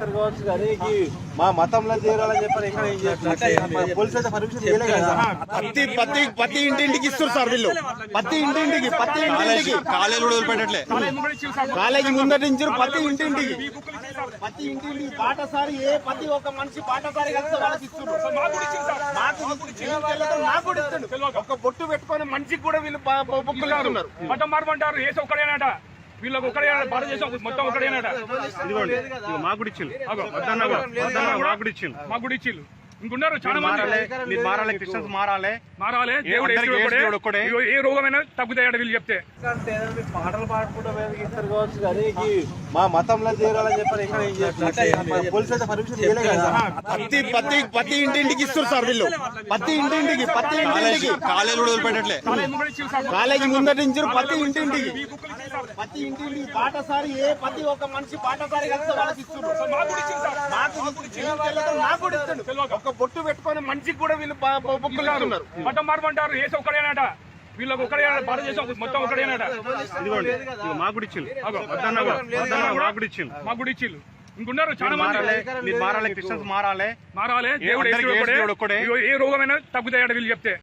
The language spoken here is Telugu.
చేస్తారు కావచ్చు కానీ మా మతంలో చేరాలని చెప్పారు. ఇక్కడ ఏం చేస్తారు పోలీసు అయితే పర్మిషన్ ఇవ్వలే కదా. ప్రతి ఇంటింటికి ఇస్తారు సార్ వీళ్ళు. ప్రతి ఇంటింటికి కాలేజీ కూడా వదిలిపెట్టట్లే. కాలేజీ ముందటి నుంచి ప్రతి ఇంటింటికి పాఠశాల ప్రతి ఒక్క మనిషి పాఠశాల కలిసి వాళ్ళకి ఇస్తున్నారు. నాకు కూడా ఇస్తారు. ఒక బొట్టు పెట్టుకొని మనిషికి కూడా వీళ్ళు బొక్కులు ఉన్నారు. మతం మార్మంటారు. ఏసీ ఒక్కడేనట, వీళ్ళకి ఒకడేనట, భారతదేశం మొత్తం ఒకడేనట. మాకు కూడా ఇచ్చింది, మాకు కూడా ఇచ్చింది. ఇంకున్నారు చాలా మంది. మీరు మారాలి, క్రిస్టియన్స్ మారాలి. దేవుడు ఒక్కడే. ఏ రోగమైనా తగ్గుతాయట వీళ్ళు చెప్తే. పాటలు పాడుకుంటూ ఇస్తారు కావచ్చు కానీ మా మతంలో చేరాలని చెప్పారు. ఇక్కడ ఏం చేస్తారు పోలీసు అయితే పర్మిషన్ ఇవ్వలే కదా. ప్రతి ఇంటింటికి ఇస్తారు సార్ వీళ్ళు. ప్రతి ఇంటింటికి కాలేజీ కూడా వదిలిపెట్టట్లే. కాలేజీ ముందటి నుంచి ప్రతి ఇంటింటికి పాఠశాల ప్రతి ఒక్క మనిషి పాఠశాల కలిసి వాళ్ళకి ఇస్తున్నారు. నాకు కూడా ఇస్తారు. ఒక బొట్టు పెట్టుకొని మనిషికి కూడా వీళ్ళు బొక్కులు ఉన్నారు. మతం మార్మంటారు. ఏసీ ఒక్కడేనట, వీళ్ళకి ఒకడేనట, భారతదేశం మొత్తం ఒకడేనట. మాకు కూడా ఇచ్చింది, మాకు కూడా ఇచ్చింది. ఇంకున్నారు చాలా మంది. మీరు మారాలి, క్రిస్టియన్స్ మారాలి. దేవుడు ఒక్కడే. ఏ రోగమైనా తగ్గుతాయట వీళ్ళు చెప్తే.